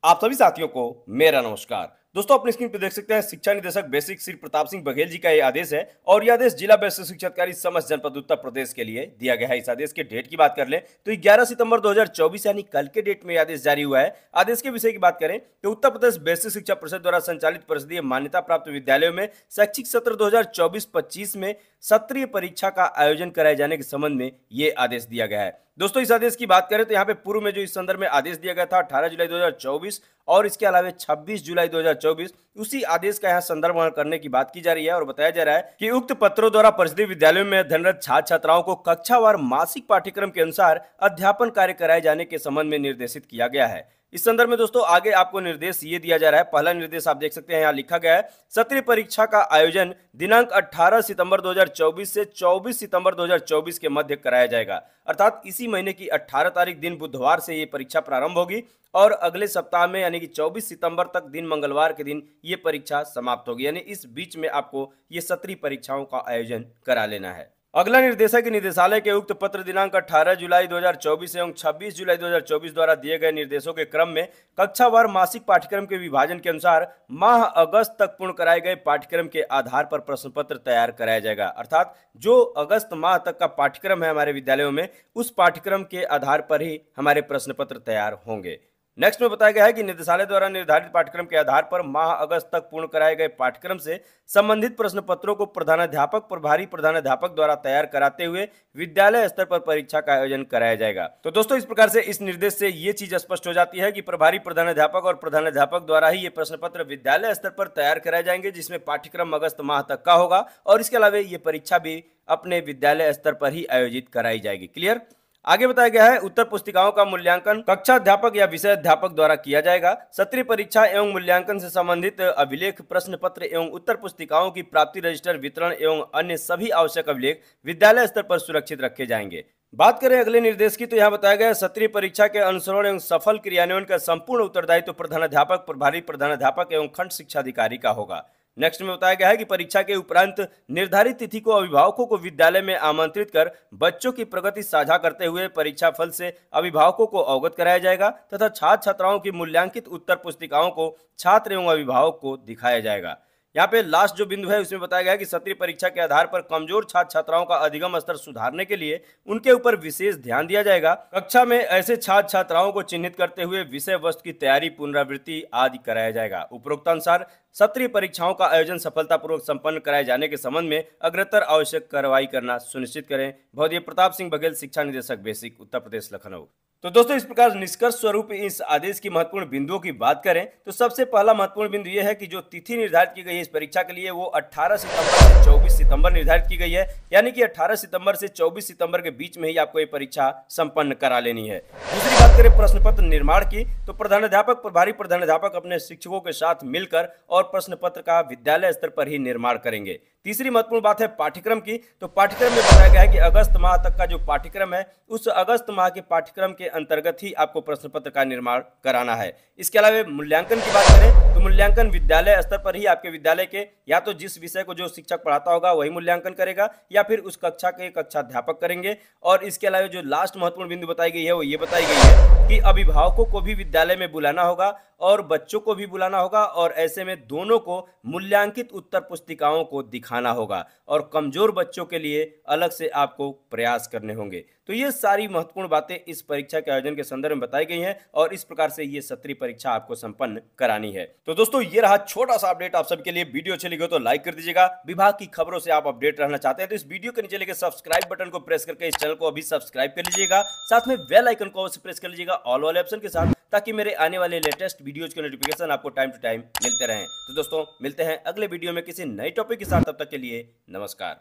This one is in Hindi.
आप सभी साथियों को मेरा नमस्कार। दोस्तों, अपनी स्क्रीन पर देख सकते हैं शिक्षा निदेशक बेसिक श्री प्रताप सिंह बघेल जी का ये आदेश है और यह आदेश जिला बेसिक शिक्षा अधिकारी समस्त जनपद उत्तर प्रदेश के लिए दिया गया है। इस आदेश के डेट की बात कर लें तो 11 सितंबर 2024 यानी कल के डेट में यह आदेश जारी हुआ है। आदेश के विषय की बात करें तो उत्तर प्रदेश बेसिक शिक्षा परिषद द्वारा संचालित परिषदीय मान्यता प्राप्त विद्यालयों में शैक्षिक सत्र 2024-25 में सत्रीय परीक्षा का आयोजन कराए जाने के संबंध में ये आदेश दिया गया है। दोस्तों, इस आदेश की बात करें तो यहाँ पे पूर्व में जो इस संदर्भ में आदेश दिया गया था 18 जुलाई 2024 और इसके अलावा 26 जुलाई 2024, उसी आदेश का यहाँ संदर्भ करने की बात की जा रही है और बताया जा रहा है कि उक्त पत्रों द्वारा परिषदीय विद्यालयों में अध्ययनरत छात्र छात्राओं को कक्षावार मासिक पाठ्यक्रम के अनुसार अध्यापन कार्य कराए जाने के संबंध में निर्देशित किया गया है। इस संदर्भ में दोस्तों आगे आपको निर्देश ये दिया जा रहा है। पहला निर्देश आप देख सकते हैं, यहाँ लिखा गया है सत्रीय परीक्षा का आयोजन दिनांक 18 सितंबर 2024 से 24 सितंबर 2024 के मध्य कराया जाएगा। अर्थात इसी महीने की 18 तारीख दिन बुधवार से ये परीक्षा प्रारंभ होगी और अगले सप्ताह में यानी कि 24 सितंबर तक दिन मंगलवार के दिन ये परीक्षा समाप्त होगी। यानी इस बीच में आपको ये सत्रीय परीक्षाओं का आयोजन करा लेना है। अगला निर्देश है कि निदेशालय के उक्त पत्र दिनांक 18 जुलाई 2024 एवं 26 जुलाई 2024 द्वारा दिए गए निर्देशों के क्रम में कक्षावार मासिक पाठ्यक्रम के विभाजन के अनुसार माह अगस्त तक पूर्ण कराए गए पाठ्यक्रम के आधार पर प्रश्न पत्र तैयार कराया जाएगा। अर्थात जो अगस्त माह तक का पाठ्यक्रम है हमारे विद्यालयों में, उस पाठ्यक्रम के आधार पर ही हमारे प्रश्न पत्र तैयार होंगे। नेक्स्ट में बताया गया है कि निदेशालय द्वारा निर्धारित पाठ्यक्रम के आधार पर माह अगस्त तक पूर्ण कराए गए पाठ्यक्रम से संबंधित प्रश्न पत्रों को प्रधानाध्यापक, प्रभारी प्रधानाध्यापक द्वारा तैयार कराते हुए विद्यालय स्तर पर परीक्षा का आयोजन कराया जाएगा। तो दोस्तों, इस प्रकार से इस निर्देश से ये चीज स्पष्ट हो जाती है कि प्रभारी प्रधानाध्यापक और प्रधानाध्यापक द्वारा ही ये प्रश्न पत्र विद्यालय स्तर पर तैयार कराए जाएंगे, जिसमें पाठ्यक्रम अगस्त माह तक का होगा और इसके अलावा ये परीक्षा भी अपने विद्यालय स्तर पर ही आयोजित कराई जाएगी। क्लियर। आगे बताया गया है उत्तर पुस्तिकाओं का मूल्यांकन कक्षा अध्यापक या विषय अध्यापक द्वारा किया जाएगा। सत्रीय परीक्षा एवं मूल्यांकन से संबंधित अभिलेख, प्रश्न पत्र एवं उत्तर पुस्तिकाओं की प्राप्ति रजिस्टर, वितरण एवं अन्य सभी आवश्यक अभिलेख विद्यालय स्तर पर सुरक्षित रखे जाएंगे। बात करें अगले निर्देश की तो यहाँ बताया गया है सत्रीय परीक्षा के अनुसरण एवं सफल क्रियान्वयन का संपूर्ण उत्तरदायित्व प्रधानाध्यापक, प्रभारी प्रधानाध्यापक एवं खंड शिक्षा अधिकारी का होगा। नेक्स्ट में बताया गया है कि परीक्षा के उपरांत निर्धारित तिथि को अभिभावकों को विद्यालय में आमंत्रित कर बच्चों की प्रगति साझा करते हुए परीक्षा फल से अभिभावकों को अवगत कराया जाएगा तथा छात्र छात्राओं की मूल्यांकित उत्तर पुस्तिकाओं को छात्र एवं अभिभावक को दिखाया जाएगा। यहाँ पे लास्ट जो बिंदु है उसमें बताया गया है कि सत्रीय परीक्षा के आधार पर कमजोर छात्र छात्राओं का अधिगम स्तर सुधारने के लिए उनके ऊपर विशेष ध्यान दिया जाएगा। कक्षा में ऐसे छात्र छात्राओं को चिन्हित करते हुए विषय वस्तु की तैयारी, पुनरावृत्ति आदि कराया जाएगा। उपरोक्त अनुसार सत्रीय परीक्षाओं का आयोजन सफलतापूर्वक संपन्न कराए जाने के संबंध में अग्रतर आवश्यक कार्रवाई करना सुनिश्चित करें। भौतिक प्रताप सिंह बघेल, शिक्षा निदेशक बेसिक, उत्तर प्रदेश, लखनऊ। तो दोस्तों, इस प्रकार निष्कर्ष स्वरूप इस आदेश की महत्वपूर्ण बिंदुओं की बात करें तो सबसे पहला महत्वपूर्ण बिंदु यह है कि जो तिथि निर्धारित की गई है इस परीक्षा के लिए वो 18 सितंबर से 24 सितंबर निर्धारित की गई है। यानी कि 18 सितंबर से 24 सितंबर के बीच में ही आपको ये परीक्षा संपन्न करा लेनी है। दूसरी बात करें प्रश्न पत्र निर्माण की तो प्रधानाध्यापक, प्रभारी प्रधानाध्यापक अपने शिक्षकों के साथ मिलकर और प्रश्न पत्र का विद्यालय स्तर पर ही निर्माण करेंगे। तीसरी महत्वपूर्ण बात है पाठ्यक्रम की। तो पाठ्यक्रम में बताया गया है कि अगस्त माह तक का जो पाठ्यक्रम है उस अगस्त माह के पाठ्यक्रम के अंतर्गत ही आपको प्रश्न पत्र का निर्माण कराना है। इसके अलावा मूल्यांकन की बात करें तो मूल्यांकन विद्यालय स्तर पर ही आपके विद्यालय के या तो जिस विषय को जो शिक्षक पढ़ाता होगा वही मूल्यांकन करेगा या फिर उस कक्षा के कक्षाध्यापक करेंगे। और इसके अलावा जो लास्ट महत्वपूर्ण बिंदु बताई गई है वो ये बताई गई है कि अभिभावकों को भी विद्यालय में बुलाना होगा और बच्चों को भी बुलाना होगा और ऐसे में दोनों को मूल्यांकित उत्तर पुस्तिकाओं को दिखाना होगा और कमजोर बच्चों के लिए अलग से आपको प्रयास करने होंगे। तो ये सारी महत्वपूर्ण बातें इस परीक्षा के आयोजन के संदर्भ में बताई गई हैं और इस प्रकार से ये सत्रीय परीक्षा आपको संपन्न करानी है। तो दोस्तों, ये रहा छोटा सा अपडेट आप सबके लिए। वीडियो अच्छी लगी हो तो लाइक कर दीजिएगा। विभाग की खबरों से आप अपडेट रहना चाहते हैं तो इस वीडियो के नीचे लेकर सब्सक्राइब बटन को प्रेस करके इस चैनल को अभी सब्सक्राइब कर लीजिएगा। साथ में बेल आइकन को अवश्य प्रेस कर लीजिएगा ऑल वाले ऑप्शन के साथ, ताकि मेरे आने वाले लेटेस्ट वीडियोज के नोटिफिकेशन आपको टाइम टू टाइम मिलते रहें। तो दोस्तों, मिलते हैं अगले वीडियो में किसी नए टॉपिक के साथ। तब तक के लिए नमस्कार।